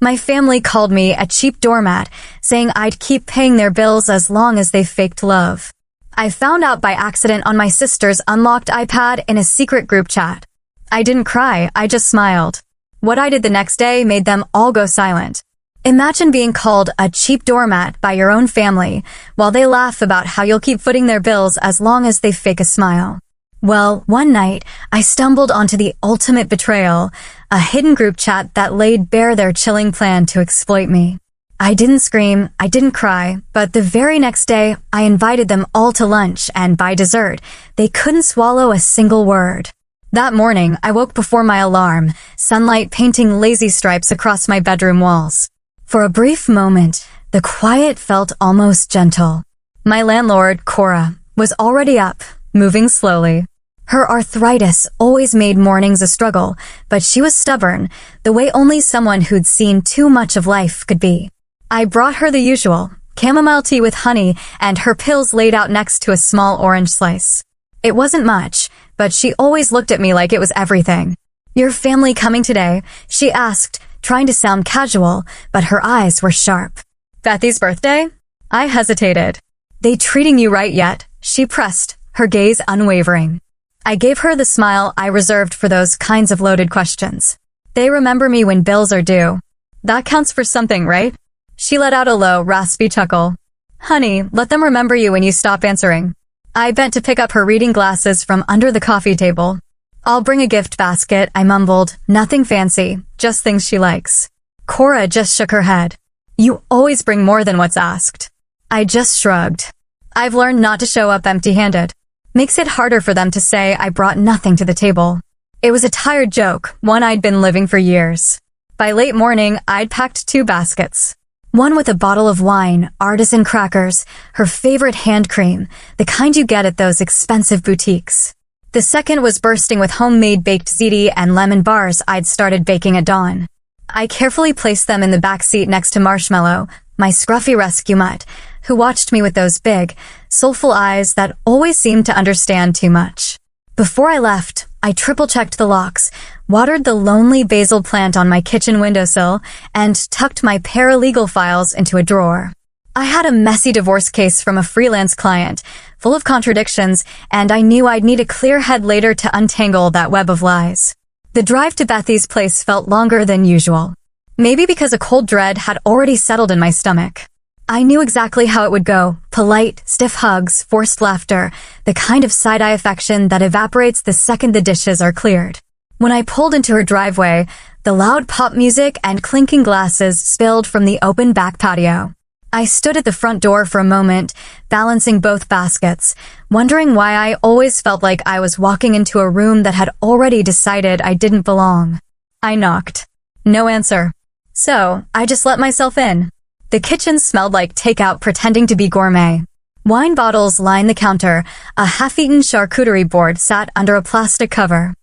My family called me a cheap doormat, saying I'd keep paying their bills as long as they faked love. I found out by accident on my sister's unlocked iPad in a secret group chat. I didn't cry, I just smiled. What I did the next day made them all go silent. Imagine being called a cheap doormat by your own family, while they laugh about how you'll keep footing their bills as long as they fake a smile. Well, one night, I stumbled onto the ultimate betrayal, a hidden group chat that laid bare their chilling plan to exploit me. I didn't scream, I didn't cry, but the very next day, I invited them all to lunch, and by dessert, they couldn't swallow a single word. That morning, I woke before my alarm, sunlight painting lazy stripes across my bedroom walls. For a brief moment, the quiet felt almost gentle. My landlord, Cora, was already up, moving slowly. Her arthritis always made mornings a struggle, but she was stubborn, the way only someone who'd seen too much of life could be. I brought her the usual, chamomile tea with honey and her pills laid out next to a small orange slice. It wasn't much, but she always looked at me like it was everything. "Your family coming today?" she asked, trying to sound casual, but her eyes were sharp. "Bethy's birthday?" I hesitated. "They treating you right yet?" she pressed, her gaze unwavering. I gave her the smile I reserved for those kinds of loaded questions. "They remember me when bills are due. That counts for something, right?" She let out a low, raspy chuckle. "Honey, let them remember you when you stop answering." I bent to pick up her reading glasses from under the coffee table. "I'll bring a gift basket," I mumbled. "Nothing fancy, just things she likes." Cora just shook her head. "You always bring more than what's asked." I just shrugged. I've learned not to show up empty-handed. Makes it harder for them to say I brought nothing to the table. It was a tired joke, one I'd been living for years. By late morning, I'd packed 2 baskets. One with a bottle of wine, artisan crackers, her favorite hand cream, the kind you get at those expensive boutiques. The second was bursting with homemade baked ziti and lemon bars I'd started baking at dawn. I carefully placed them in the back seat next to Marshmallow, my scruffy rescue mutt, who watched me with those big, soulful eyes that always seemed to understand too much. Before I left, I triple-checked the locks, watered the lonely basil plant on my kitchen windowsill, and tucked my paralegal files into a drawer. I had a messy divorce case from a freelance client, full of contradictions, and I knew I'd need a clear head later to untangle that web of lies. The drive to Bethy's place felt longer than usual. Maybe because a cold dread had already settled in my stomach. I knew exactly how it would go. Polite, stiff hugs, forced laughter, the kind of side-eye affection that evaporates the second the dishes are cleared. When I pulled into her driveway, the loud pop music and clinking glasses spilled from the open back patio. I stood at the front door for a moment, balancing both baskets, wondering why I always felt like I was walking into a room that had already decided I didn't belong. I knocked. No answer. So, I just let myself in. The kitchen smelled like takeout pretending to be gourmet. Wine bottles lined the counter, a half-eaten charcuterie board sat under a plastic cover.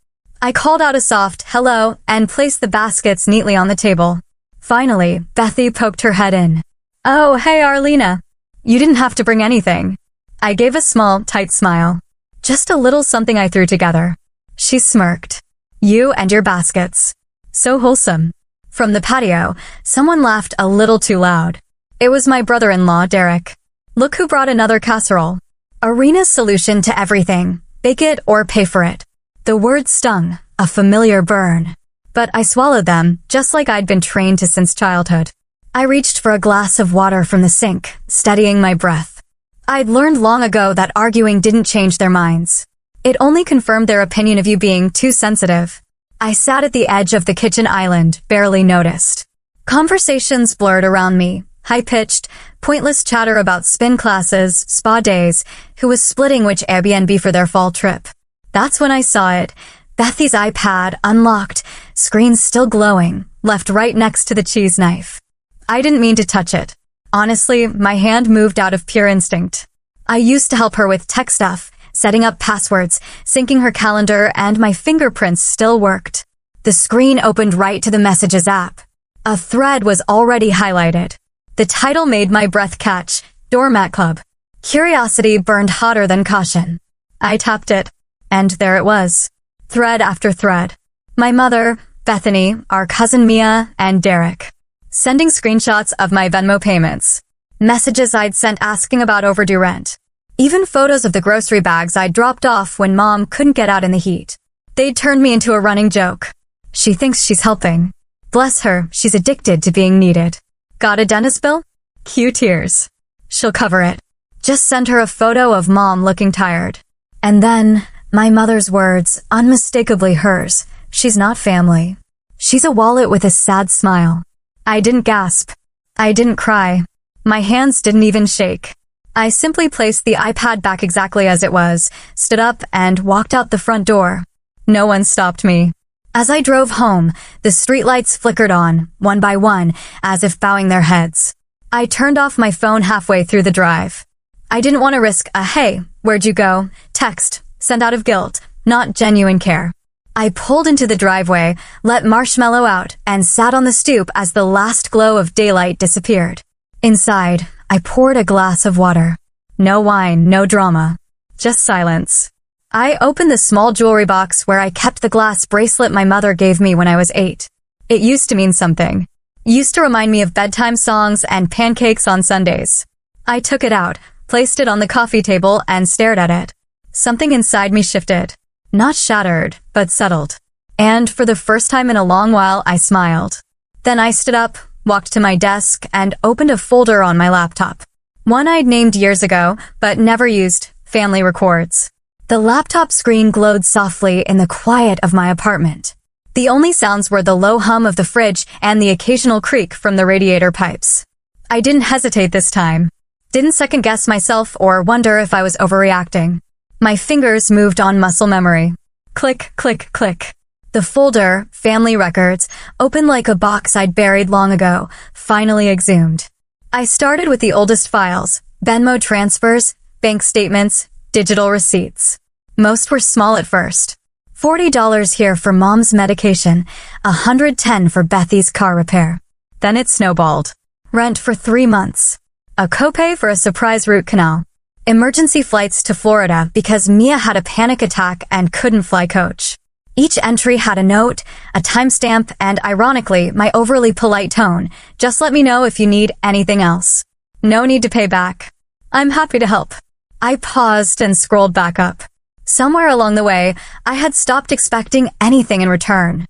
I called out a soft hello and placed the baskets neatly on the table. Finally, Bethy poked her head in. "Oh, hey Arlena. You didn't have to bring anything." I gave a small, tight smile. "Just a little something I threw together." She smirked. "You and your baskets. So wholesome." From the patio, someone laughed a little too loud. It was my brother-in-law, Derek. "Look who brought another casserole." Arena's solution to everything. Bake it or pay for it. The word stung, a familiar burn. But I swallowed them, just like I'd been trained to since childhood. I reached for a glass of water from the sink, steadying my breath. I'd learned long ago that arguing didn't change their minds. It only confirmed their opinion of you being too sensitive. I sat at the edge of the kitchen island, barely noticed. Conversations blurred around me, high-pitched, pointless chatter about spin classes, spa days, who was splitting which Airbnb for their fall trip. That's when I saw it. Bethy's iPad, unlocked, screen still glowing, left right next to the cheese knife. I didn't mean to touch it. Honestly, my hand moved out of pure instinct. I used to help her with tech stuff, setting up passwords, syncing her calendar, and my fingerprints still worked. The screen opened right to the Messages app. A thread was already highlighted. The title made my breath catch, Doormat Club. Curiosity burned hotter than caution. I tapped it, and there it was. Thread after thread. My mother, Bethany, our cousin Mia, and Derek. sending screenshots of my Venmo payments, messages I'd sent asking about overdue rent, even photos of the grocery bags I'd dropped off when Mom couldn't get out in the heat. They'd turned me into a running joke. She thinks she's helping. Bless her, she's addicted to being needed. Got a dentist bill? Cue tears. She'll cover it. Just send her a photo of Mom looking tired. And then, my mother's words, unmistakably hers. She's not family. She's a wallet with a sad smile. I didn't gasp. I didn't cry. My hands didn't even shake. I simply placed the iPad back exactly as it was, stood up, and walked out the front door. No one stopped me. As I drove home, the streetlights flickered on, one by one, as if bowing their heads. I turned off my phone halfway through the drive. I didn't want to risk a "Hey, where'd you go?" text, sent out of guilt, not genuine care. I pulled into the driveway, let Marshmallow out, and sat on the stoop as the last glow of daylight disappeared. Inside, I poured a glass of water. No wine, no drama. Just silence. I opened the small jewelry box where I kept the glass bracelet my mother gave me when I was 8. It used to mean something. Used to remind me of bedtime songs and pancakes on Sundays. I took it out, placed it on the coffee table, and stared at it. Something inside me shifted. Not shattered, but settled. And for the first time in a long while, I smiled. Then I stood up, walked to my desk, and opened a folder on my laptop. One I'd named years ago, but never used, Family Records. The laptop screen glowed softly in the quiet of my apartment. The only sounds were the low hum of the fridge and the occasional creak from the radiator pipes. I didn't hesitate this time. Didn't second-guess myself or wonder if I was overreacting. My fingers moved on muscle memory. Click, click, click. The folder, Family Records, opened like a box I'd buried long ago, finally exhumed. I started with the oldest files, Venmo transfers, bank statements, digital receipts. Most were small at first. $40 here for Mom's medication, $110 for Bethy's car repair. Then it snowballed. Rent for 3 months. A copay for a surprise root canal. Emergency flights to Florida because Mia had a panic attack and couldn't fly coach. Each entry had a note, a timestamp, and ironically, my overly polite tone. Just let me know if you need anything else. No need to pay back. I'm happy to help. I paused and scrolled back up. Somewhere along the way, I had stopped expecting anything in return.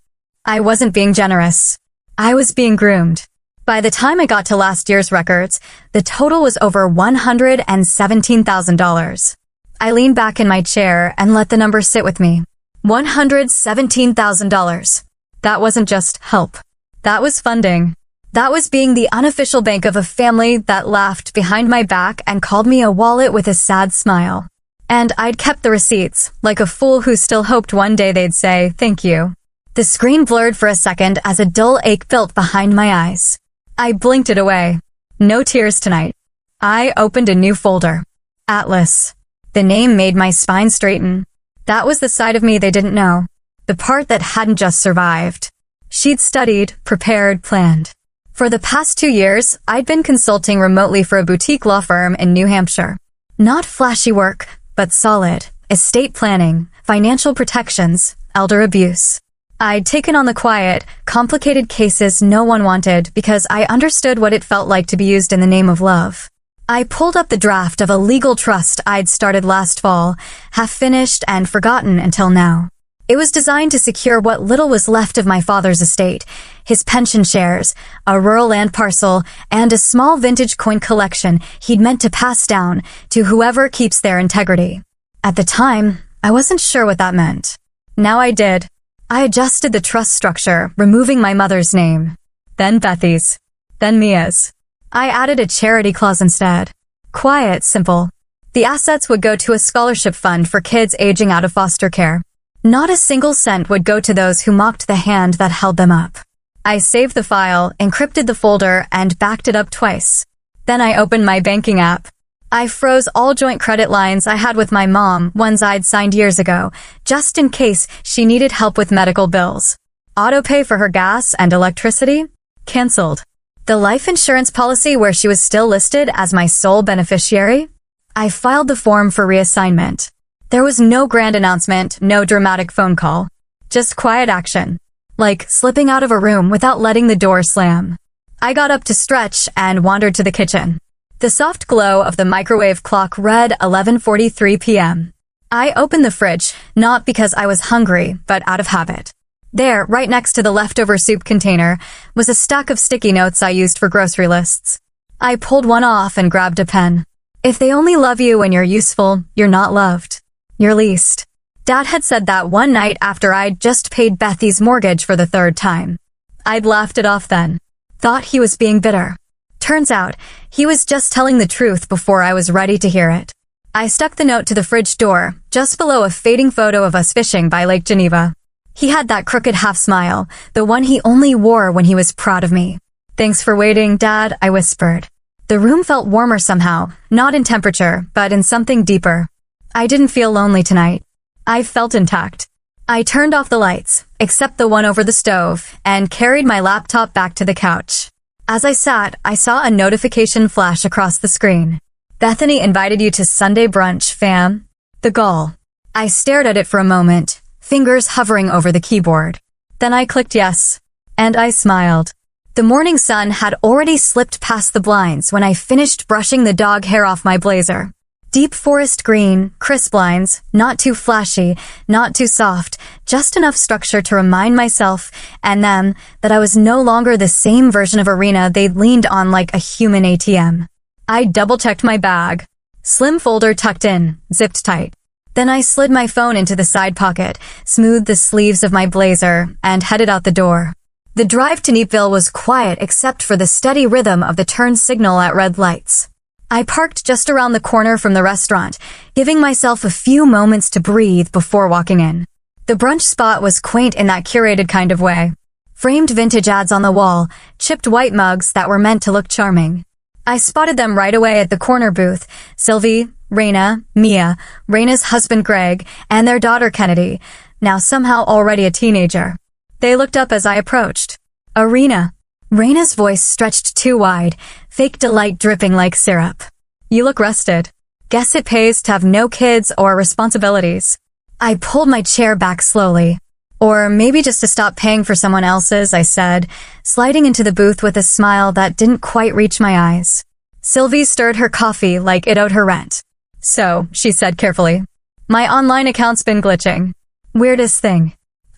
I wasn't being generous. I was being groomed. By the time I got to last year's records, the total was over $117,000. I leaned back in my chair and let the number sit with me. $117,000. That wasn't just help. That was funding. That was being the unofficial bank of a family that laughed behind my back and called me a wallet with a sad smile. And I'd kept the receipts, like a fool who still hoped one day they'd say, "Thank you." The screen blurred for a second as a dull ache built behind my eyes. I blinked it away. No tears tonight. I opened a new folder. Atlas. The name made my spine straighten. That was the side of me they didn't know. The part that hadn't just survived. She'd studied, prepared, planned. For the past 2 years, I'd been consulting remotely for a boutique law firm in New Hampshire. Not flashy work, but solid. Estate planning, financial protections, elder abuse. I'd taken on the quiet, complicated cases no one wanted because I understood what it felt like to be used in the name of love. I pulled up the draft of a legal trust I'd started last fall, half finished and forgotten until now. It was designed to secure what little was left of my father's estate, his pension shares, a rural land parcel, and a small vintage coin collection he'd meant to pass down to whoever keeps their integrity. At the time, I wasn't sure what that meant. Now I did. I adjusted the trust structure, removing my mother's name. Then Bethy's. Then Mia's. I added a charity clause instead. Quiet, simple. The assets would go to a scholarship fund for kids aging out of foster care. Not a single cent would go to those who mocked the hand that held them up. I saved the file, encrypted the folder, and backed it up twice. Then I opened my banking app. I froze all joint credit lines I had with my mom, ones I'd signed years ago, just in case she needed help with medical bills. Autopay for her gas and electricity? Cancelled. The life insurance policy where she was still listed as my sole beneficiary? I filed the form for reassignment. There was no grand announcement, no dramatic phone call. Just quiet action. Like slipping out of a room without letting the door slam. I got up to stretch and wandered to the kitchen. The soft glow of the microwave clock read 11:43 p.m. I opened the fridge, not because I was hungry, but out of habit. There, right next to the leftover soup container, was a stack of sticky notes I used for grocery lists. I pulled one off and grabbed a pen. If they only love you when you're useful, you're not loved. You're leased. Dad had said that one night after I'd just paid Bethy's mortgage for the third time. I'd laughed it off then. Thought he was being bitter. Turns out, he was just telling the truth before I was ready to hear it. I stuck the note to the fridge door, just below a fading photo of us fishing by Lake Geneva. He had that crooked half-smile, the one he only wore when he was proud of me. "Thanks for waiting, Dad," I whispered. The room felt warmer somehow, not in temperature, but in something deeper. I didn't feel lonely tonight. I felt intact. I turned off the lights, except the one over the stove, and carried my laptop back to the couch. As I sat, I saw a notification flash across the screen. "Bethany invited you to Sunday brunch, fam." The gall. I stared at it for a moment, fingers hovering over the keyboard. Then I clicked yes, and I smiled. The morning sun had already slipped past the blinds when I finished brushing the dog hair off my blazer. Deep forest green, crisp lines, not too flashy, not too soft, just enough structure to remind myself and them that I was no longer the same version of Arena they'd leaned on like a human ATM. I double-checked my bag. Slim folder tucked in, zipped tight. Then I slid my phone into the side pocket, smoothed the sleeves of my blazer, and headed out the door. The drive to Neepville was quiet except for the steady rhythm of the turn signal at red lights. I parked just around the corner from the restaurant, giving myself a few moments to breathe before walking in. The brunch spot was quaint in that curated kind of way. Framed vintage ads on the wall, chipped white mugs that were meant to look charming. I spotted them right away at the corner booth. Sylvie, Raina, Mia, Raina's husband Greg, and their daughter Kennedy, now somehow already a teenager. They looked up as I approached. Arena. Raina's voice stretched too wide, fake delight dripping like syrup. "You look rested. Guess it pays to have no kids or responsibilities." I pulled my chair back slowly. "Or maybe just to stop paying for someone else's," I said, sliding into the booth with a smile that didn't quite reach my eyes. Sylvie stirred her coffee like it owed her rent. "So," she said carefully, "my online account's been glitching. Weirdest thing.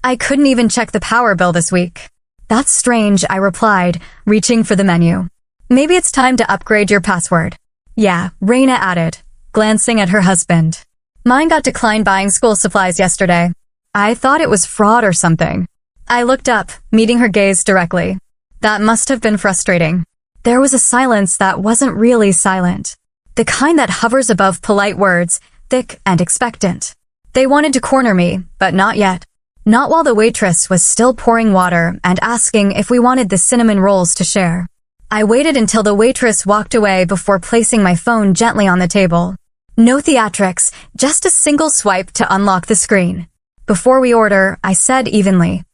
I couldn't even check the power bill this week." "That's strange," I replied, reaching for the menu. "Maybe it's time to upgrade your password." "Yeah," Raina added, glancing at her husband. "Mine got declined buying school supplies yesterday. I thought it was fraud or something." I looked up, meeting her gaze directly. That must have been frustrating. There was a silence that wasn't really silent. The kind that hovers above polite words, thick and expectant. They wanted to corner me, but not yet. Not while the waitress was still pouring water and asking if we wanted the cinnamon rolls to share. I waited until the waitress walked away before placing my phone gently on the table. No theatrics, just a single swipe to unlock the screen. "Before we order," I said evenly,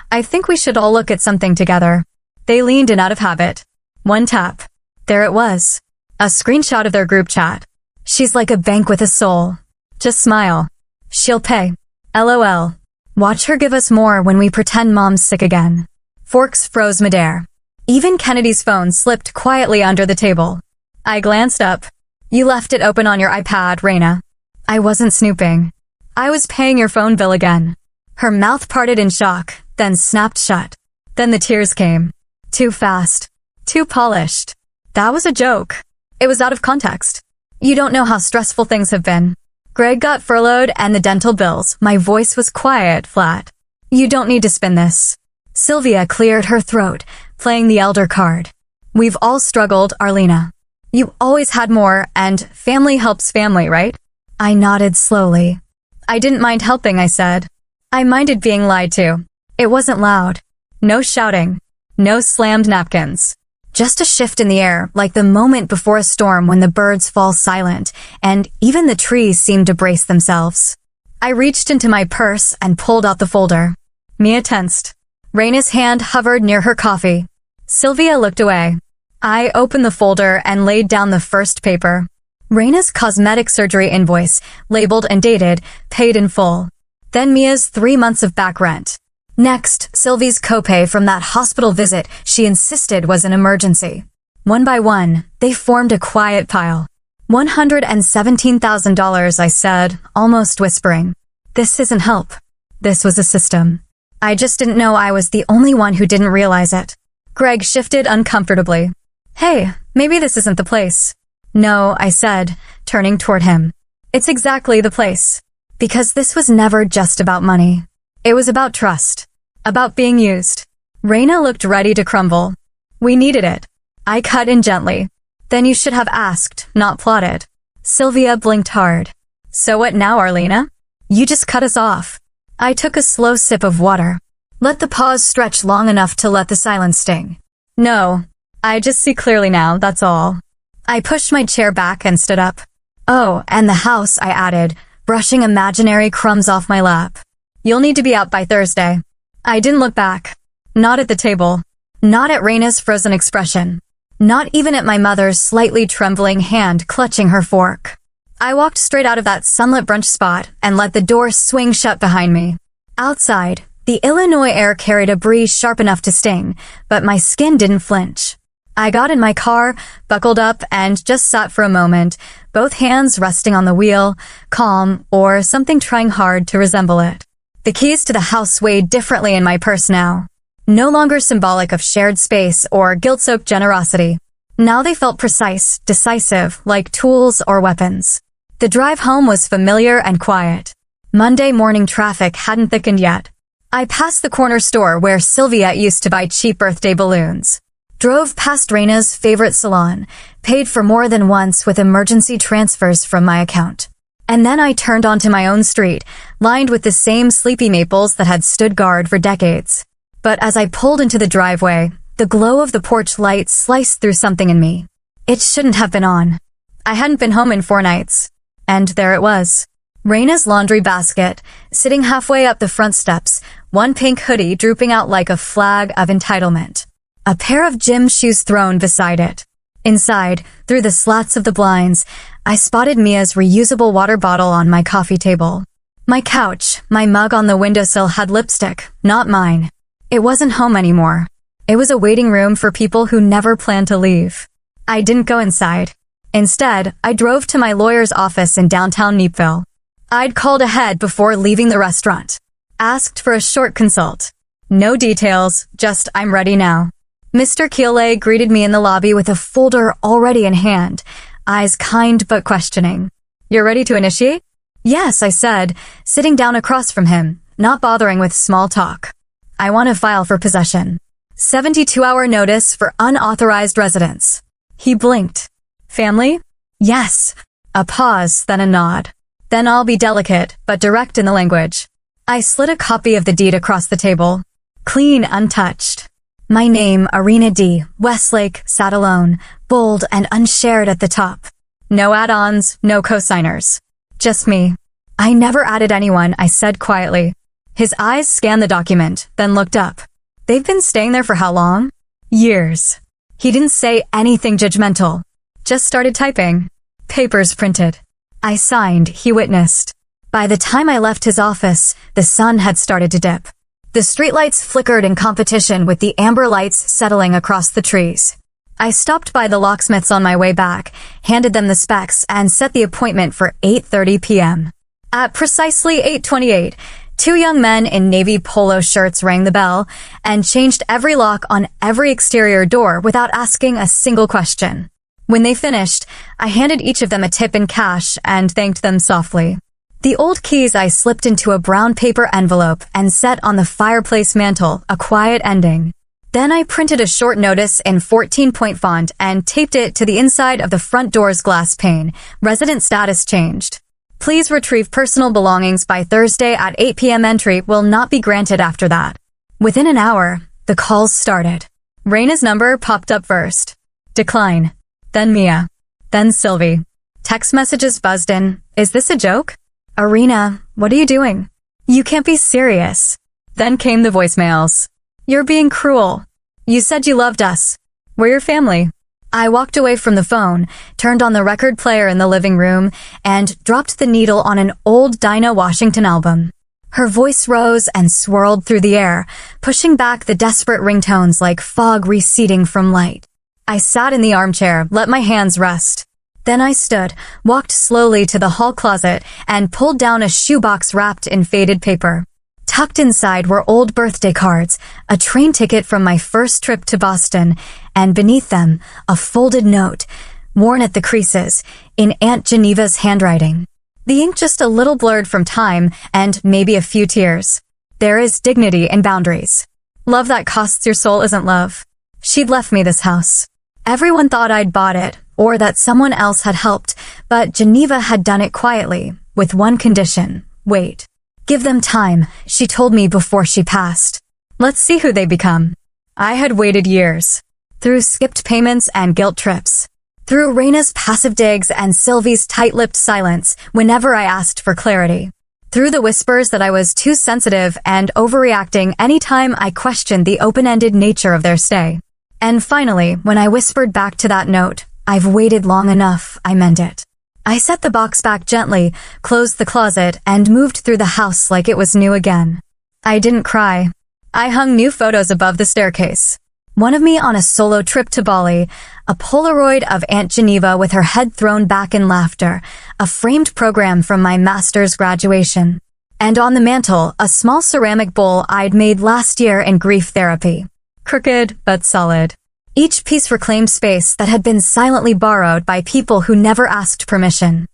"I think we should all look at something together." They leaned in out of habit. One tap. There it was. A screenshot of their group chat. "She's like a bank with a soul. Just smile. She'll pay. LOL. Watch her give us more when we pretend mom's sick again." Forks froze midair. Even Kennedy's phone slipped quietly under the table. I glanced up. "You left it open on your iPad, Raina." I wasn't snooping. "I was paying your phone bill again." Her mouth parted in shock, then snapped shut. Then the tears came. Too fast. Too polished. That was a joke. It was out of context. "You don't know how stressful things have been. Greg got furloughed and the dental bills." My voice was quiet, flat. "You don't need to spin this." Sylvia cleared her throat, playing the elder card. "We've all struggled, Arlena. You always had more, and family helps family, right?" I nodded slowly. "I didn't mind helping," I said. "I minded being lied to. It wasn't loud. No shouting. No slammed napkins. Just a shift in the air, like the moment before a storm when the birds fall silent, and even the trees seem to brace themselves." I reached into my purse and pulled out the folder. Mia tensed. Raina's hand hovered near her coffee. Sylvia looked away. I opened the folder and laid down the first paper. Raina's cosmetic surgery invoice, labeled and dated, paid in full. Then Mia's 3 months of back rent. Next, Sylvie's copay from that hospital visit she insisted was an emergency. One by one, they formed a quiet pile. $117,000, I said, almost whispering. This isn't help. This was a system. I just didn't know I was the only one who didn't realize it. Greg shifted uncomfortably. Hey, maybe this isn't the place. No, I said, turning toward him. It's exactly the place. Because this was never just about money. It was about trust. About being used. Raina looked ready to crumble. We needed it. I cut in gently. Then you should have asked, not plotted. Sylvia blinked hard. So what now, Arlena? You just cut us off. I took a slow sip of water. Let the pause stretch long enough to let the silence sting. No, I just see clearly now, that's all. I pushed my chair back and stood up. Oh, and the house, I added, brushing imaginary crumbs off my lap. You'll need to be out by Thursday. I didn't look back. Not at the table. Not at Raina's frozen expression. Not even at my mother's slightly trembling hand clutching her fork. I walked straight out of that sunlit brunch spot and let the door swing shut behind me. Outside, the Illinois air carried a breeze sharp enough to sting, but my skin didn't flinch. I got in my car, buckled up, and just sat for a moment, both hands resting on the wheel, calm, or something trying hard to resemble it. The keys to the house weighed differently in my purse now. No longer symbolic of shared space or guilt-soaked generosity. Now they felt precise, decisive, like tools or weapons. The drive home was familiar and quiet. Monday morning traffic hadn't thickened yet. I passed the corner store where Sylvia used to buy cheap birthday balloons. Drove past Raina's favorite salon, paid for more than once with emergency transfers from my account. And then I turned onto my own street, lined with the same sleepy maples that had stood guard for decades. But as I pulled into the driveway, the glow of the porch light sliced through something in me. It shouldn't have been on. I hadn't been home in 4 nights. And there it was. Raina's laundry basket, sitting halfway up the front steps, one pink hoodie drooping out like a flag of entitlement. A pair of gym shoes thrown beside it. Inside, through the slats of the blinds, I spotted Mia's reusable water bottle on my coffee table. My couch, my mug on the windowsill had lipstick, not mine. It wasn't home anymore. It was a waiting room for people who never planned to leave. I didn't go inside. Instead, I drove to my lawyer's office in downtown Neepville. I'd called ahead before leaving the restaurant. Asked for a short consult. No details, just I'm ready now. Mr. Keeley greeted me in the lobby with a folder already in hand, eyes kind but questioning. You're ready to initiate? Yes, I said, sitting down across from him, not bothering with small talk. I want to file for possession. 72-hour notice for unauthorized residence. He blinked. Family? Yes. A pause, then a nod. Then I'll be delicate, but direct in the language. I slid a copy of the deed across the table. Clean, untouched. My name, Arena D. Westlake, sat alone, bold and unshared at the top. No add-ons, no co-signers. Just me. I never added anyone, I said quietly. His eyes scanned the document, then looked up. They've been staying there for how long? Years. He didn't say anything judgmental. Just started typing. Papers printed. I signed, he witnessed. By the time I left his office, the sun had started to dip. The streetlights flickered in competition with the amber lights settling across the trees. I stopped by the locksmiths on my way back, handed them the specs, and set the appointment for 8:30 p.m. At precisely 8:28, 2 young men in navy polo shirts rang the bell and changed every lock on every exterior door without asking a single question. When they finished, I handed each of them a tip in cash and thanked them softly. The old keys I slipped into a brown paper envelope and set on the fireplace mantel, a quiet ending. Then I printed a short notice in 14-point font and taped it to the inside of the front door's glass pane. Resident status changed. Please retrieve personal belongings by Thursday at 8 p.m. Entry will not be granted after that. Within an hour, the calls started. Raina's number popped up first. Decline. Then Mia. Then Sylvie. Text messages buzzed in. Is this a joke? Arena, what are you doing? You can't be serious. Then came the voicemails. You're being cruel. You said you loved us. We're your family. I walked away from the phone, turned on the record player in the living room, and dropped the needle on an old Dinah Washington album. Her voice rose and swirled through the air, pushing back the desperate ringtones like fog receding from light. I sat in the armchair, let my hands rest. Then I stood, walked slowly to the hall closet, and pulled down a shoebox wrapped in faded paper. Tucked inside were old birthday cards, a train ticket from my first trip to Boston, and beneath them, a folded note, worn at the creases, in Aunt Geneva's handwriting. The ink just a little blurred from time and maybe a few tears. There is dignity in boundaries. Love that costs your soul isn't love. She'd left me this house. Everyone thought I'd bought it, or that someone else had helped, but Geneva had done it quietly, with one condition: wait. Give them time, she told me before she passed. Let's see who they become. I had waited years. Through skipped payments and guilt trips. Through Raina's passive digs and Sylvie's tight-lipped silence whenever I asked for clarity. Through the whispers that I was too sensitive and overreacting anytime I questioned the open-ended nature of their stay. And finally, when I whispered back to that note, I've waited long enough, I meant it. I set the box back gently, closed the closet, and moved through the house like it was new again. I didn't cry. I hung new photos above the staircase. One of me on a solo trip to Bali, a Polaroid of Aunt Geneva with her head thrown back in laughter, a framed program from my master's graduation. And on the mantel, a small ceramic bowl I'd made last year in grief therapy. Crooked, but solid. Each piece reclaimed space that had been silently borrowed by people who never asked permission.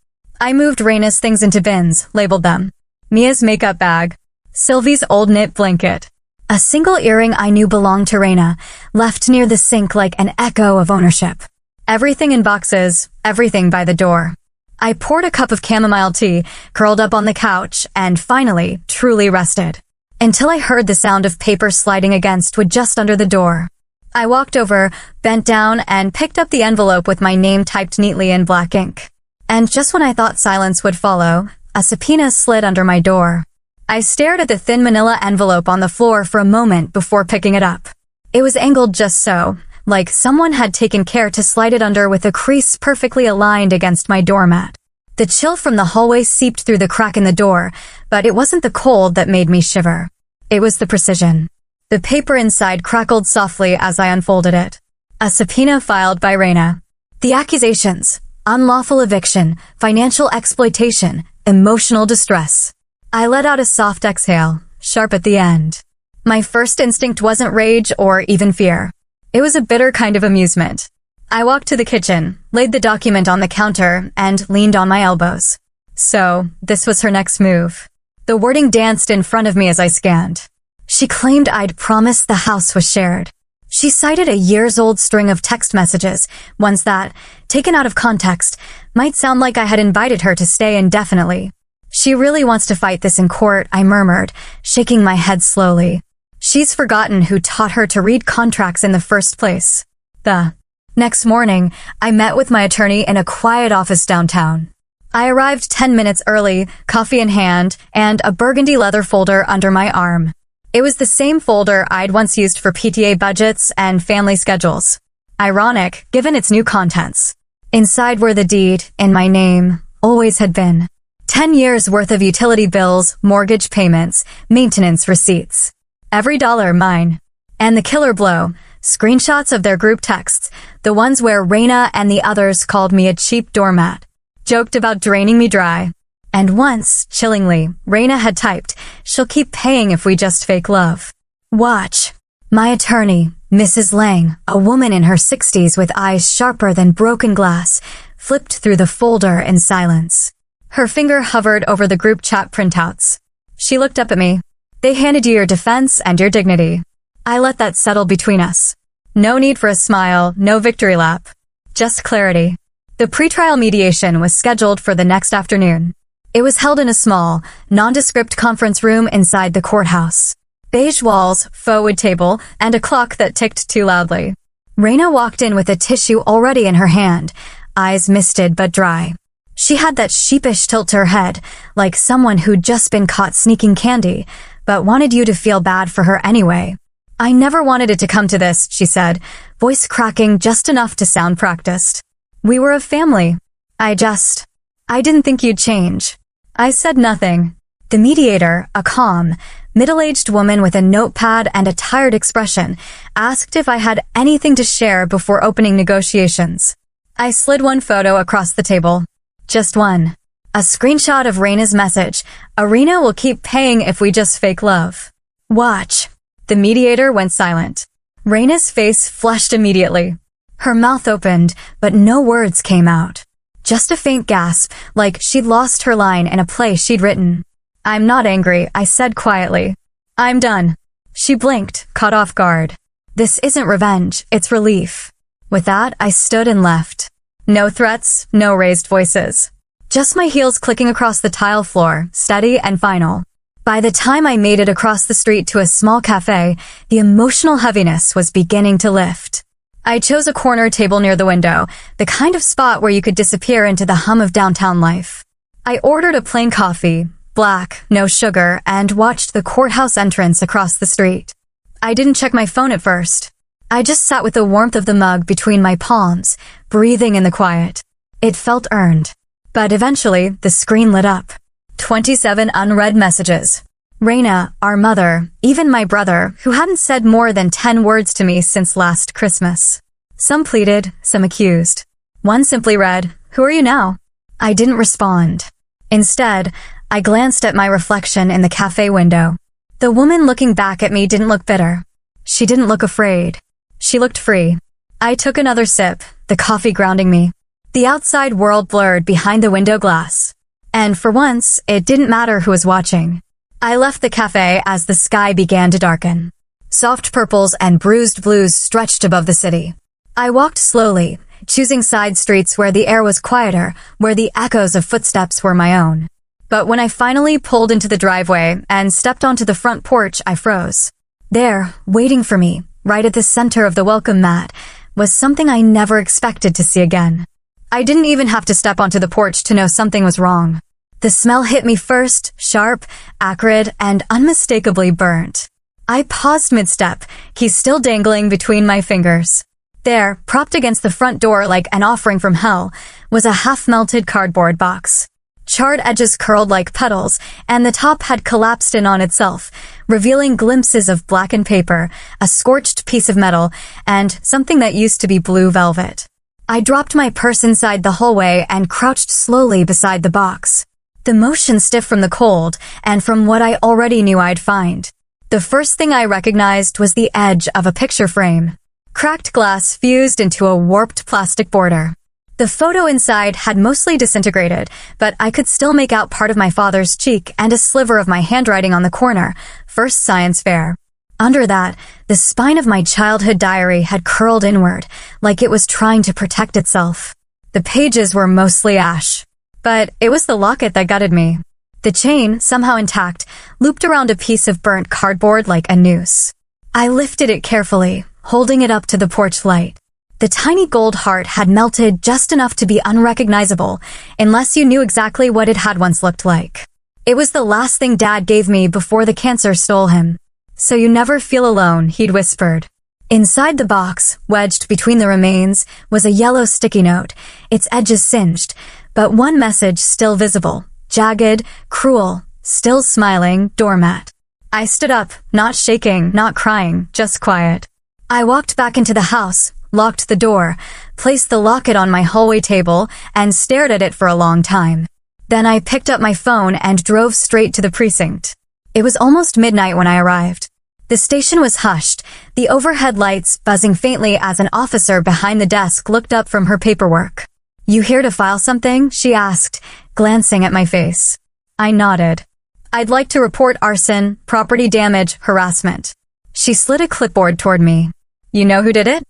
I moved Raina's things into bins, labeled them. Mia's makeup bag. Sylvie's old knit blanket. A single earring I knew belonged to Raina, left near the sink like an echo of ownership. Everything in boxes, everything by the door. I poured a cup of chamomile tea, curled up on the couch, and finally, truly rested. Until I heard the sound of paper sliding against wood just under the door. I walked over, bent down, and picked up the envelope with my name typed neatly in black ink. And just when I thought silence would follow, a subpoena slid under my door. I stared at the thin manila envelope on the floor for a moment before picking it up. It was angled just so, like someone had taken care to slide it under with a crease perfectly aligned against my doormat. The chill from the hallway seeped through the crack in the door, but it wasn't the cold that made me shiver. It was the precision. The paper inside crackled softly as I unfolded it. A subpoena filed by Raina. The accusations: unlawful eviction, financial exploitation, emotional distress. I let out a soft exhale, sharp at the end. My first instinct wasn't rage or even fear. It was a bitter kind of amusement. I walked to the kitchen, laid the document on the counter, and leaned on my elbows. So, this was her next move. The wording danced in front of me as I scanned. She claimed I'd promised the house was shared. She cited a years-old string of text messages, ones that, taken out of context, might sound like I had invited her to stay indefinitely. She really wants to fight this in court, I murmured, shaking my head slowly. She's forgotten who taught her to read contracts in the first place. The next morning, I met with my attorney in a quiet office downtown. I arrived 10 minutes early, coffee in hand, and a burgundy leather folder under my arm. It was the same folder I'd once used for PTA budgets and family schedules. Ironic, given its new contents. Inside were the deed, in my name, always had been. 10 years worth of utility bills, mortgage payments, maintenance receipts. Every dollar mine. And the killer blow, screenshots of their group texts, the ones where Raina and the others called me a cheap doormat. Joked about draining me dry. And once, chillingly, Raina had typed, she'll keep paying if we just fake love. Watch. My attorney, Mrs. Lang, a woman in her 60s with eyes sharper than broken glass, flipped through the folder in silence. Her finger hovered over the group chat printouts. She looked up at me. They handed you your defense and your dignity. I let that settle between us. No need for a smile, no victory lap. Just clarity. The pretrial mediation was scheduled for the next afternoon. It was held in a small, nondescript conference room inside the courthouse. Beige walls, faux wood table, and a clock that ticked too loudly. Raina walked in with a tissue already in her hand, eyes misted but dry. She had that sheepish tilt to her head, like someone who'd just been caught sneaking candy, but wanted you to feel bad for her anyway. I never wanted it to come to this, she said, voice cracking just enough to sound practiced. We were a family. I didn't think you'd change. I said nothing. The mediator, a calm, middle-aged woman with a notepad and a tired expression, asked if I had anything to share before opening negotiations. I slid one photo across the table. Just one. A screenshot of Raina's message. Arena will keep paying if we just fake love. Watch. The mediator went silent. Raina's face flushed immediately. Her mouth opened, but no words came out. Just a faint gasp, like she'd lost her line in a play she'd written. I'm not angry, I said quietly. I'm done. She blinked, caught off guard. This isn't revenge, it's relief. With that, I stood and left. No threats, no raised voices. Just my heels clicking across the tile floor, steady and final. By the time I made it across the street to a small cafe, the emotional heaviness was beginning to lift. I chose a corner table near the window, the kind of spot where you could disappear into the hum of downtown life. I ordered a plain coffee, black, no sugar, and watched the courthouse entrance across the street. I didn't check my phone at first. I just sat with the warmth of the mug between my palms, breathing in the quiet. It felt earned. But eventually, the screen lit up. 27 unread messages. Raina, our mother, even my brother, who hadn't said more than 10 words to me since last Christmas. Some pleaded, some accused. One simply read, "Who are you now?" I didn't respond. Instead, I glanced at my reflection in the cafe window. The woman looking back at me didn't look bitter. She didn't look afraid. She looked free. I took another sip, the coffee grounding me. The outside world blurred behind the window glass. And for once, it didn't matter who was watching. I left the cafe as the sky began to darken. Soft purples and bruised blues stretched above the city. I walked slowly, choosing side streets where the air was quieter, where the echoes of footsteps were my own. But when I finally pulled into the driveway and stepped onto the front porch, I froze. There, waiting for me, right at the center of the welcome mat, was something I never expected to see again. I didn't even have to step onto the porch to know something was wrong. The smell hit me first, sharp, acrid, and unmistakably burnt. I paused mid-step, keys still dangling between my fingers. There, propped against the front door like an offering from hell, was a half-melted cardboard box. Charred edges curled like petals, and the top had collapsed in on itself, revealing glimpses of blackened paper, a scorched piece of metal, and something that used to be blue velvet. I dropped my purse inside the hallway and crouched slowly beside the box. The motion stiff from the cold, and from what I already knew I'd find. The first thing I recognized was the edge of a picture frame. Cracked glass fused into a warped plastic border. The photo inside had mostly disintegrated, but I could still make out part of my father's cheek and a sliver of my handwriting on the corner, first science fair. Under that, the spine of my childhood diary had curled inward, like it was trying to protect itself. The pages were mostly ash. But it was the locket that gutted me. The chain, somehow intact, looped around a piece of burnt cardboard like a noose. I lifted it carefully, holding it up to the porch light. The tiny gold heart had melted just enough to be unrecognizable, unless you knew exactly what it had once looked like. It was the last thing Dad gave me before the cancer stole him. "So you never feel alone," he'd whispered. Inside the box, wedged between the remains, was a yellow sticky note, its edges singed, but one message still visible, jagged, cruel, still smiling, doormat. I stood up, not shaking, not crying, just quiet. I walked back into the house, locked the door, placed the locket on my hallway table, and stared at it for a long time. Then I picked up my phone and drove straight to the precinct. It was almost midnight when I arrived. The station was hushed, the overhead lights buzzing faintly as an officer behind the desk looked up from her paperwork. "You here to file something?" she asked, glancing at my face. I nodded. "I'd like to report arson, property damage, harassment." She slid a clipboard toward me. "You know who did it?"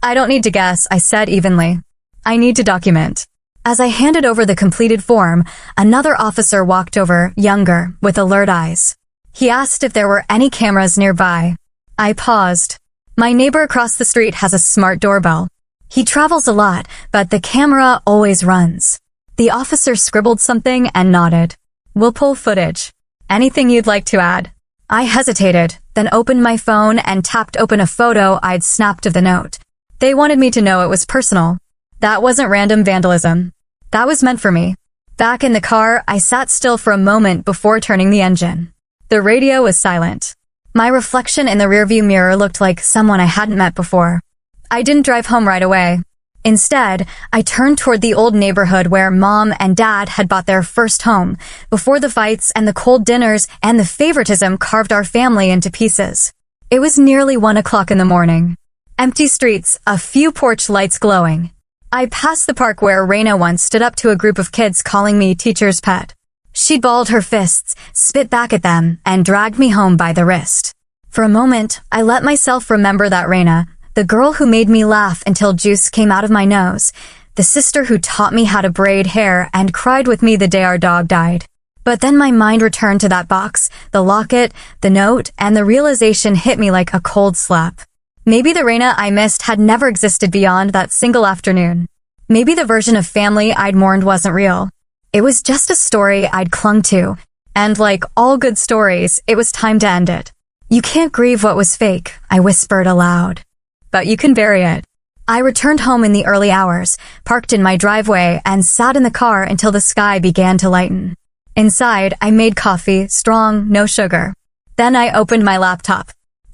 "I don't need to guess," I said evenly. "I need to document." As I handed over the completed form, another officer walked over, younger, with alert eyes. He asked if there were any cameras nearby. I paused. My neighbor across the street has a smart doorbell. He travels a lot, but the camera always runs. The officer scribbled something and nodded. "We'll pull footage. Anything you'd like to add?" I hesitated, then opened my phone and tapped open a photo I'd snapped of the note. They wanted me to know it was personal. That wasn't random vandalism. That was meant for me. Back in the car, I sat still for a moment before turning the engine. The radio was silent. My reflection in the rearview mirror looked like someone I hadn't met before. I didn't drive home right away. Instead, I turned toward the old neighborhood where Mom and Dad had bought their first home, before the fights and the cold dinners and the favoritism carved our family into pieces. It was nearly 1 o'clock in the morning. Empty streets, a few porch lights glowing. I passed the park where Raina once stood up to a group of kids calling me teacher's pet. She'd balled her fists, spit back at them, and dragged me home by the wrist. For a moment, I let myself remember that Raina, the girl who made me laugh until juice came out of my nose, the sister who taught me how to braid hair and cried with me the day our dog died. But then my mind returned to that box, the locket, the note, and the realization hit me like a cold slap. Maybe the Raina I missed had never existed beyond that single afternoon. Maybe the version of family I'd mourned wasn't real. It was just a story I'd clung to, and like all good stories, it was time to end it. You can't grieve what was fake, I whispered aloud. But you can bury it. I returned home in the early hours, parked in my driveway, and sat in the car until the sky began to lighten. Inside, I made coffee, strong, no sugar. Then I opened my laptop.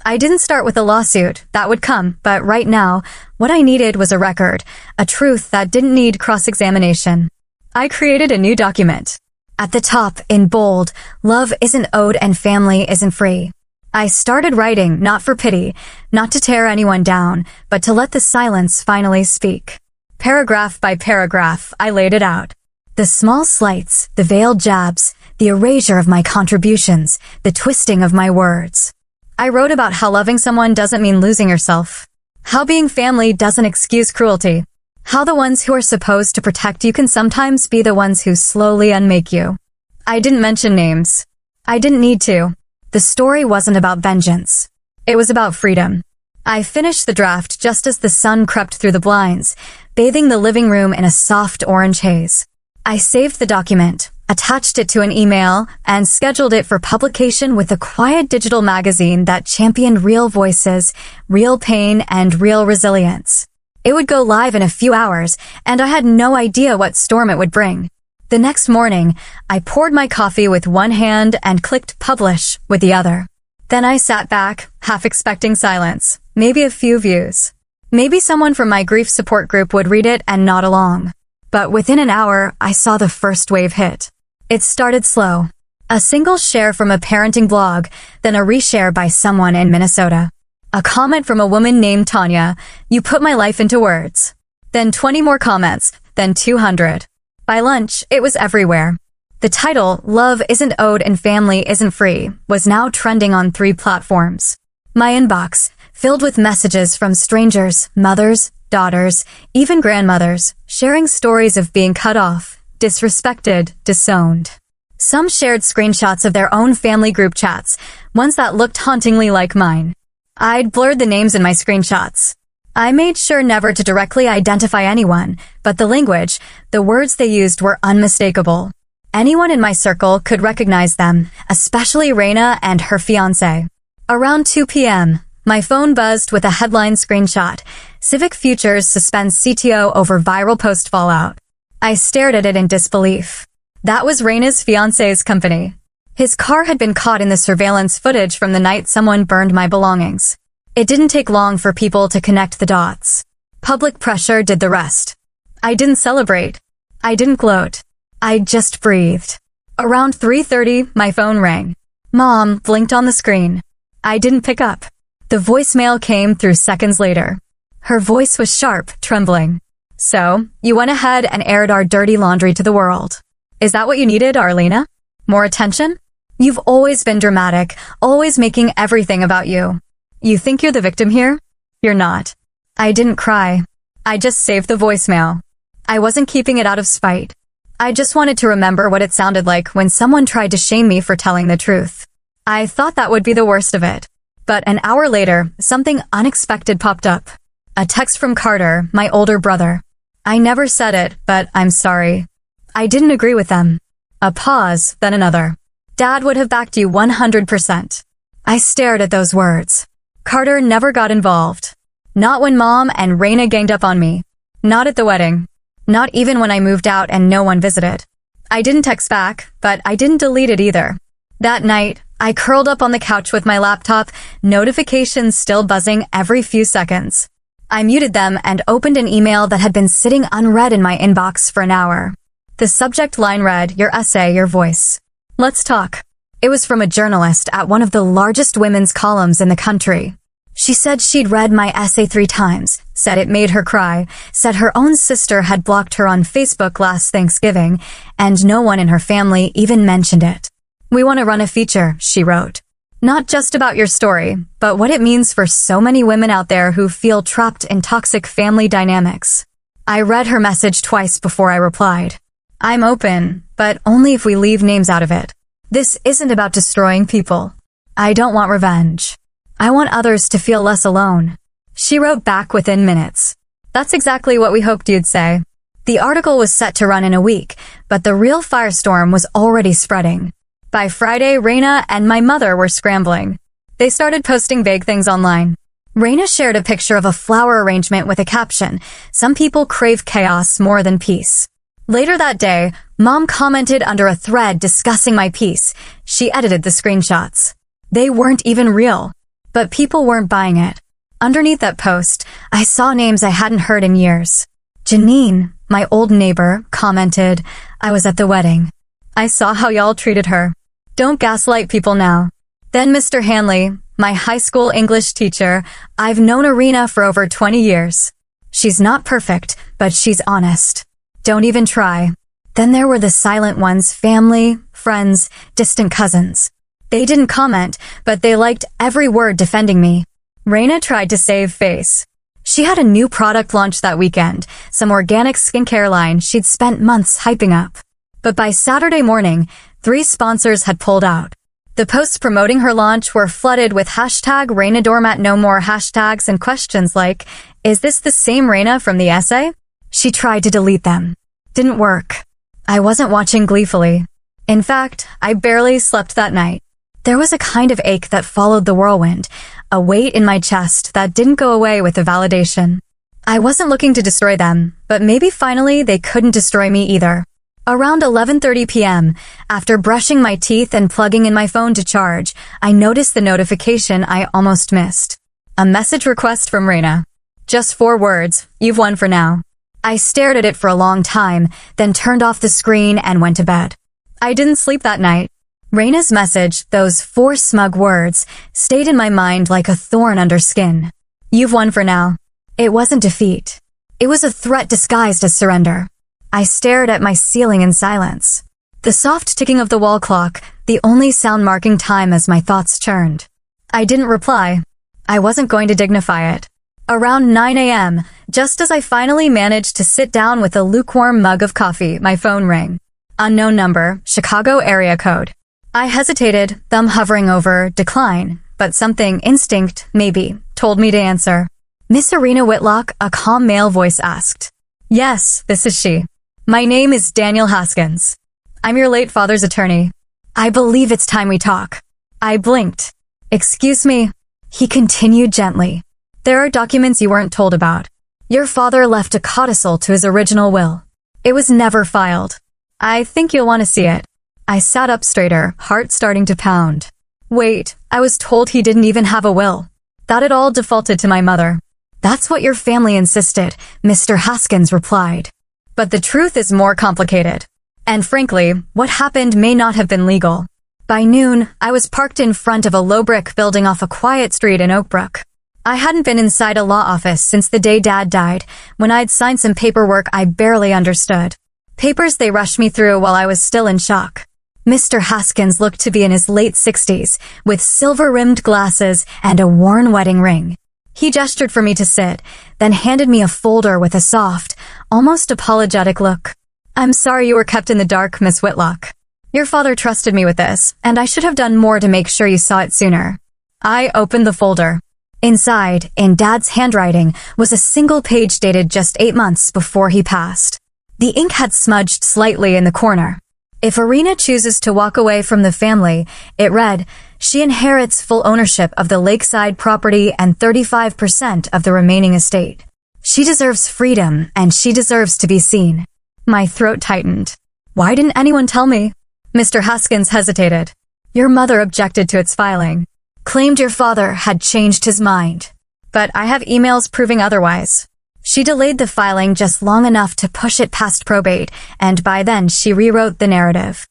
I didn't start with a lawsuit, that would come, but right now, what I needed was a record, a truth that didn't need cross-examination. I created a new document. At the top, in bold, love isn't owed and family isn't free. I started writing, not for pity, not to tear anyone down, but to let the silence finally speak. Paragraph by paragraph, I laid it out. The small slights, the veiled jabs, the erasure of my contributions, the twisting of my words. I wrote about how loving someone doesn't mean losing yourself. How being family doesn't excuse cruelty. How the ones who are supposed to protect you can sometimes be the ones who slowly unmake you. I didn't mention names. I didn't need to. The story wasn't about vengeance. It was about freedom. I finished the draft just as the sun crept through the blinds, bathing the living room in a soft orange haze. I saved the document, attached it to an email, and scheduled it for publication with a quiet digital magazine that championed real voices, real pain, and real resilience. It would go live in a few hours, and I had no idea what storm it would bring. The next morning, I poured my coffee with one hand and clicked publish with the other. Then I sat back, half expecting silence, maybe a few views. Maybe someone from my grief support group would read it and nod along. But within an hour, I saw the first wave hit. It started slow. A single share from a parenting blog, then a reshare by someone in Minnesota. A comment from a woman named Tanya, "You put my life into words." Then 20 more comments, then 200. By lunch, it was everywhere. The title, "Love Isn't Owed and Family Isn't Free," was now trending on 3 platforms. My inbox, filled with messages from strangers, mothers, daughters, even grandmothers, sharing stories of being cut off, disrespected, disowned. Some shared screenshots of their own family group chats, ones that looked hauntingly like mine. I'd blurred the names in my screenshots. I made sure never to directly identify anyone, but the language, the words they used were unmistakable. Anyone in my circle could recognize them, especially Raina and her fiancé. Around 2 p.m., my phone buzzed with a headline screenshot, "Civic Futures suspends CTO over viral post fallout." I stared at it in disbelief. That was Raina's fiancé's company. His car had been caught in the surveillance footage from the night someone burned my belongings. It didn't take long for people to connect the dots. Public pressure did the rest. I didn't celebrate. I didn't gloat. I just breathed. Around 3:30, my phone rang. Mom blinked on the screen. I didn't pick up. The voicemail came through seconds later. Her voice was sharp, trembling. "So, you went ahead and aired our dirty laundry to the world. Is that what you needed, Arlena? More attention? You've always been dramatic, always making everything about you. You think you're the victim here? You're not." I didn't cry. I just saved the voicemail. I wasn't keeping it out of spite. I just wanted to remember what it sounded like when someone tried to shame me for telling the truth. I thought that would be the worst of it. But an hour later, something unexpected popped up. A text from Carter, my older brother. I never said it, but I'm sorry. I didn't agree with them. A pause, then another. Dad would have backed you 100%. I stared at those words. Carter never got involved. Not when Mom and Raina ganged up on me. Not at the wedding. Not even when I moved out and no one visited. I didn't text back, but I didn't delete it either. That night, I curled up on the couch with my laptop, notifications still buzzing every few seconds. I muted them and opened an email that had been sitting unread in my inbox for an hour. The subject line read, "Your essay, your voice. Let's talk." It was from a journalist at one of the largest women's columns in the country. She said she'd read my essay 3 times, said it made her cry, said her own sister had blocked her on Facebook last Thanksgiving, and no one in her family even mentioned it. "We want to run a feature," she wrote. "Not just about your story, but what it means for so many women out there who feel trapped in toxic family dynamics." I read her message twice before I replied. "I'm open, but only if we leave names out of it. This isn't about destroying people. I don't want revenge. I want others to feel less alone." She wrote back within minutes. "That's exactly what we hoped you'd say." The article was set to run in a week, but the real firestorm was already spreading. By Friday, Raina and my mother were scrambling. They started posting vague things online. Raina shared a picture of a flower arrangement with a caption, "Some people crave chaos more than peace." Later that day, Mom commented under a thread discussing my piece. She edited the screenshots. They weren't even real. But people weren't buying it. Underneath that post, I saw names I hadn't heard in years. Janine, my old neighbor, commented, "I was at the wedding. I saw how y'all treated her. Don't gaslight people now." Then Mr. Hanley, my high school English teacher, "I've known Irina for over 20 years. She's not perfect, but she's honest. Don't even try." Then there were the silent ones, family, friends, distant cousins. They didn't comment, but they liked every word defending me. Raina tried to save face. She had a new product launch that weekend, some organic skincare line she'd spent months hyping up. But by Saturday morning, 3 sponsors had pulled out. The posts promoting her launch were flooded with hashtag Raina Doormat no more hashtags and questions like, "Is this the same Raina from the essay?" She tried to delete them. Didn't work. I wasn't watching gleefully. In fact, I barely slept that night. There was a kind of ache that followed the whirlwind, a weight in my chest that didn't go away with the validation. I wasn't looking to destroy them, but maybe finally they couldn't destroy me either. Around 11:30 p.m., after brushing my teeth and plugging in my phone to charge, I noticed the notification I almost missed. A message request from Raina. Just 4 words, "You've won for now." I stared at it for a long time, then turned off the screen and went to bed. I didn't sleep that night. Raina's message, those 4 smug words, stayed in my mind like a thorn under skin. "You've won for now." It wasn't defeat. It was a threat disguised as surrender. I stared at my ceiling in silence. The soft ticking of the wall clock, the only sound marking time as my thoughts churned. I didn't reply. I wasn't going to dignify it. Around 9 a.m., just as I finally managed to sit down with a lukewarm mug of coffee, my phone rang. Unknown number, Chicago area code. I hesitated, thumb hovering over decline, but something, instinct, maybe, told me to answer. "Miss Irina Whitlock," a calm male voice asked. "Yes, this is she. My name is Daniel Haskins. I'm your late father's attorney. I believe it's time we talk." I blinked. "Excuse me," he continued gently. "There are documents you weren't told about. Your father left a codicil to his original will. It was never filed. I think you'll want to see it." I sat up straighter, heart starting to pound. Wait, I was told he didn't even have a will. That it all defaulted to my mother. "That's what your family insisted," Mr. Haskins replied. But the truth is more complicated. And frankly, what happened may not have been legal. By noon, I was parked in front of a low-brick building off a quiet street in Oak Brook. I hadn't been inside a law office since the day Dad died, when I'd signed some paperwork I barely understood. Papers they rushed me through while I was still in shock. Mr. Haskins looked to be in his late 60s, with silver-rimmed glasses and a worn wedding ring. He gestured for me to sit, then handed me a folder with a soft, almost apologetic look. "I'm sorry you were kept in the dark, Miss Whitlock. Your father trusted me with this, and I should have done more to make sure you saw it sooner." I opened the folder. Inside, in Dad's handwriting, was a single page dated just 8 months before he passed. The ink had smudged slightly in the corner. If Irina chooses to walk away from the family, it read, she inherits full ownership of the lakeside property and 35% of the remaining estate. She deserves freedom, and she deserves to be seen. My throat tightened. Why didn't anyone tell me? Mr. Haskins hesitated. Your mother objected to its filing. Claimed your father had changed his mind. But I have emails proving otherwise. She delayed the filing just long enough to push it past probate, and by then she rewrote the narrative.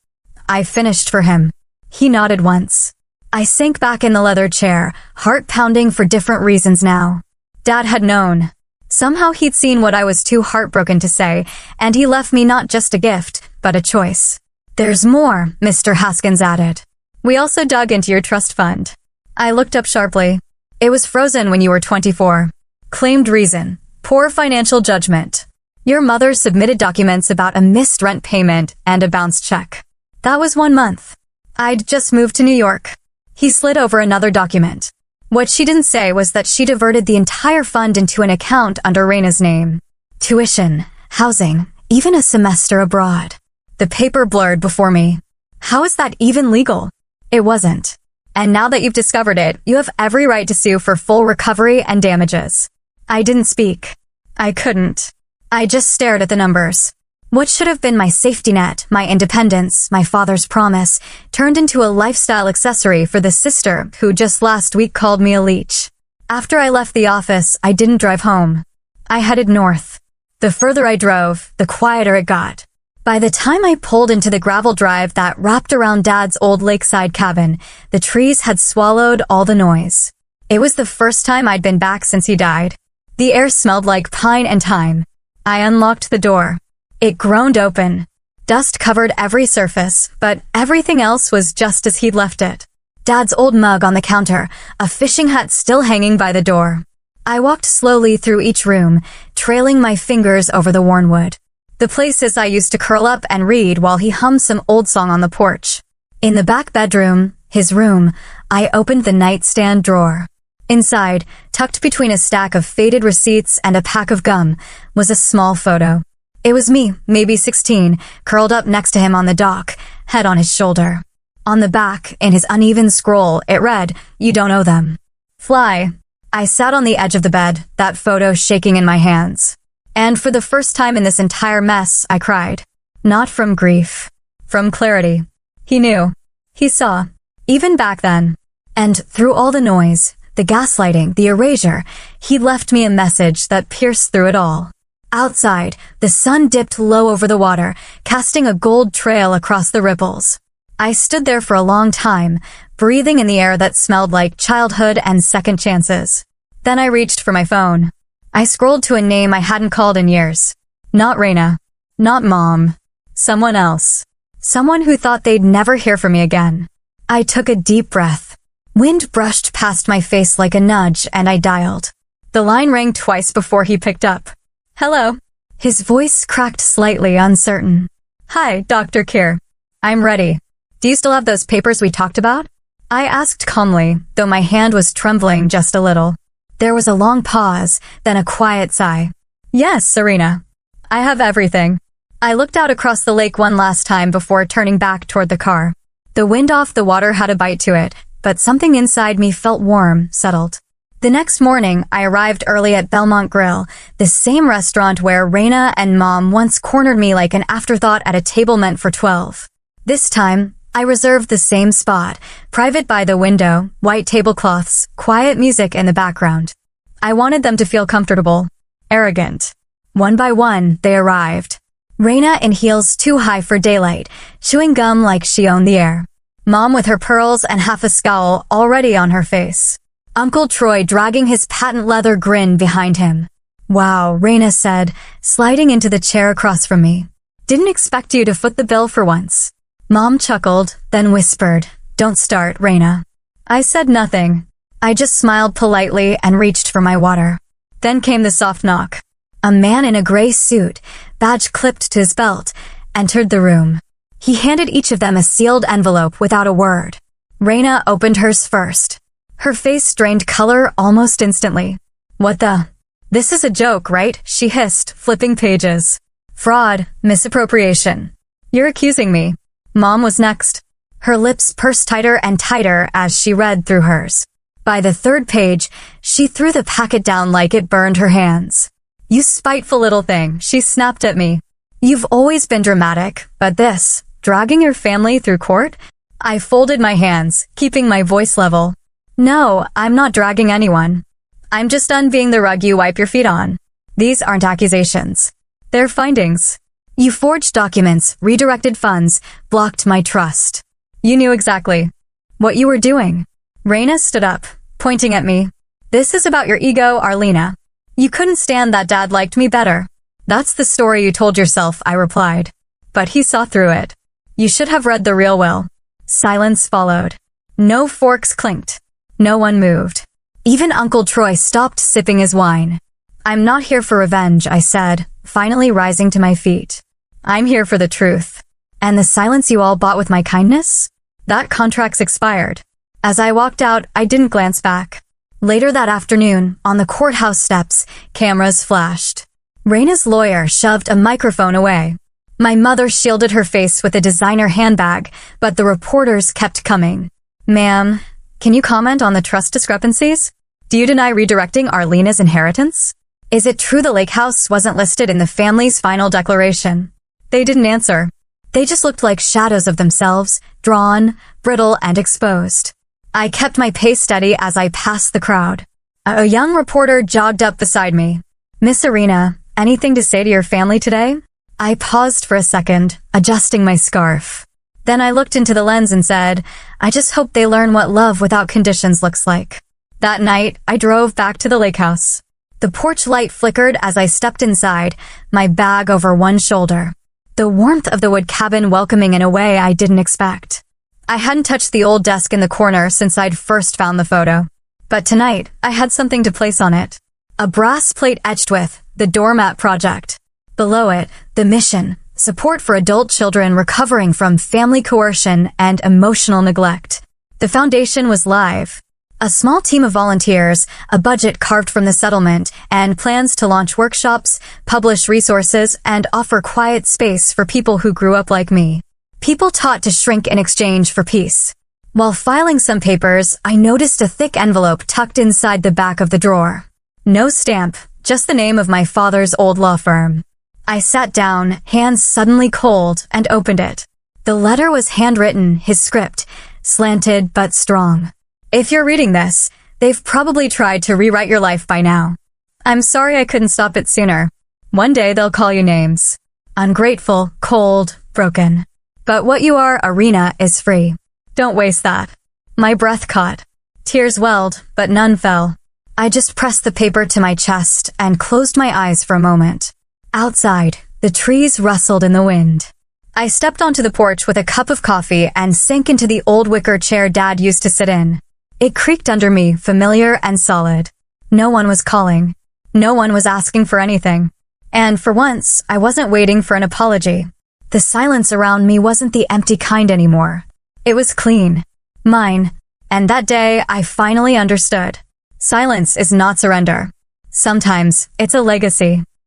I finished for him. He nodded once. I sank back in the leather chair, heart pounding for different reasons now. Dad had known. Somehow he'd seen what I was too heartbroken to say, and he left me not just a gift, but a choice. There's more, Mr. Haskins added. We also dug into your trust fund. I looked up sharply. It was frozen when you were 24. Claimed reason: poor financial judgment. Your mother submitted documents about a missed rent payment and a bounced check. That was 1 month. I'd just moved to New York. He slid over another document. What she didn't say was that she diverted the entire fund into an account under Raina's name. Tuition, housing, even a semester abroad. The paper blurred before me. How is that even legal? It wasn't. And now that you've discovered it, you have every right to sue for full recovery and damages. I didn't speak. I couldn't. I just stared at the numbers. What should have been my safety net, my independence, my father's promise, turned into a lifestyle accessory for the sister who just last week called me a leech. After I left the office, I didn't drive home. I headed north. The further I drove, the quieter it got. By the time I pulled into the gravel drive that wrapped around Dad's old lakeside cabin, the trees had swallowed all the noise. It was the first time I'd been back since he died. The air smelled like pine and thyme. I unlocked the door. It groaned open. Dust covered every surface, but everything else was just as he'd left it. Dad's old mug on the counter, a fishing hat still hanging by the door. I walked slowly through each room, trailing my fingers over the worn wood. The places I used to curl up and read while he hummed some old song on the porch. In the back bedroom, his room, I opened the nightstand drawer. Inside, tucked between a stack of faded receipts and a pack of gum, was a small photo. It was me, maybe 16, curled up next to him on the dock, head on his shoulder. On the back, in his uneven scroll, it read, "You don't owe them." Fly. I sat on the edge of the bed, that photo shaking in my hands. And for the first time in this entire mess, I cried. Not from grief. From clarity. He knew. He saw. Even back then. And through all the noise, the gaslighting, the erasure, he left me a message that pierced through it all. Outside, the sun dipped low over the water, casting a gold trail across the ripples. I stood there for a long time, breathing in the air that smelled like childhood and second chances. Then I reached for my phone. I scrolled to a name I hadn't called in years. Not Raina. Not Mom. Someone else. Someone who thought they'd never hear from me again. I took a deep breath. Wind brushed past my face like a nudge, and I dialed. The line rang twice before he picked up. Hello. His voice cracked slightly, uncertain. Hi, Dr. Keir. I'm ready. Do you still have those papers we talked about? I asked calmly, though my hand was trembling just a little. There was a long pause, then a quiet sigh. Yes, Serena. I have everything. I looked out across the lake one last time before turning back toward the car. The wind off the water had a bite to it, but something inside me felt warm, settled. The next morning, I arrived early at Belmont Grill, the same restaurant where Raina and Mom once cornered me like an afterthought at a table meant for 12. This time, I reserved the same spot, private by the window, white tablecloths, quiet music in the background. I wanted them to feel comfortable, arrogant. One by one, they arrived. Raina in heels too high for daylight, chewing gum like she owned the air. Mom with her pearls and half a scowl already on her face. Uncle Troy dragging his patent leather grin behind him. Wow, Raina said, sliding into the chair across from me. Didn't expect you to foot the bill for once. Mom chuckled, then whispered, Don't start, Raina. I said nothing. I just smiled politely and reached for my water. Then came the soft knock. A man in a gray suit, badge clipped to his belt, entered the room. He handed each of them a sealed envelope without a word. Raina opened hers first. Her face drained color almost instantly. What the? This is a joke, right? She hissed, flipping pages. Fraud, misappropriation. You're accusing me. Mom was next. Her lips pursed tighter and tighter as she read through hers. By the third page, she threw the packet down like it burned her hands. You spiteful little thing, she snapped at me. You've always been dramatic, but this, dragging your family through court? I folded my hands, keeping my voice level. No, I'm not dragging anyone. I'm just unbeing the rug you wipe your feet on. These aren't accusations. They're findings. You forged documents, redirected funds, blocked my trust. You knew exactly what you were doing. Raina stood up, pointing at me. This is about your ego, Arlena. You couldn't stand that Dad liked me better. That's the story you told yourself, I replied. But he saw through it. You should have read the real will. Silence followed. No forks clinked. No one moved. Even Uncle Troy stopped sipping his wine. I'm not here for revenge, I said, finally rising to my feet. I'm here for the truth. And the silence you all bought with my kindness? That contract's expired. As I walked out, I didn't glance back. Later that afternoon, on the courthouse steps, cameras flashed. Raina's lawyer shoved a microphone away. My mother shielded her face with a designer handbag, but the reporters kept coming. Ma'am, can you comment on the trust discrepancies? Do you deny redirecting Arlena's inheritance? Is it true the lake house wasn't listed in the family's final declaration? They didn't answer. They just looked like shadows of themselves, drawn, brittle, and exposed. I kept my pace steady as I passed the crowd. A young reporter jogged up beside me. Miss Arena, anything to say to your family today? I paused for a second, adjusting my scarf. Then I looked into the lens and said, I just hope they learn what love without conditions looks like. That night, I drove back to the lake house. The porch light flickered as I stepped inside, my bag over one shoulder. The warmth of the wood cabin welcoming in a way I didn't expect. I hadn't touched the old desk in the corner since I'd first found the photo. But tonight, I had something to place on it. A brass plate etched with, the Doormat Project. Below it, the mission, support for adult children recovering from family coercion and emotional neglect. The foundation was live. A small team of volunteers, a budget carved from the settlement, and plans to launch workshops, publish resources, and offer quiet space for people who grew up like me. People taught to shrink in exchange for peace. While filing some papers, I noticed a thick envelope tucked inside the back of the drawer. No stamp, just the name of my father's old law firm. I sat down, hands suddenly cold, and opened it. The letter was handwritten, his script, slanted but strong. If you're reading this, they've probably tried to rewrite your life by now. I'm sorry I couldn't stop it sooner. One day they'll call you names. Ungrateful, cold, broken. But what you are, Arena, is free. Don't waste that. My breath caught. Tears welled, but none fell. I just pressed the paper to my chest and closed my eyes for a moment. Outside, the trees rustled in the wind. I stepped onto the porch with a cup of coffee and sank into the old wicker chair Dad used to sit in. It creaked under me, familiar and solid. No one was calling. No one was asking for anything. And for once, I wasn't waiting for an apology. The silence around me wasn't the empty kind anymore. It was clean. Mine. And that day, I finally understood. Silence is not surrender. Sometimes, it's a legacy.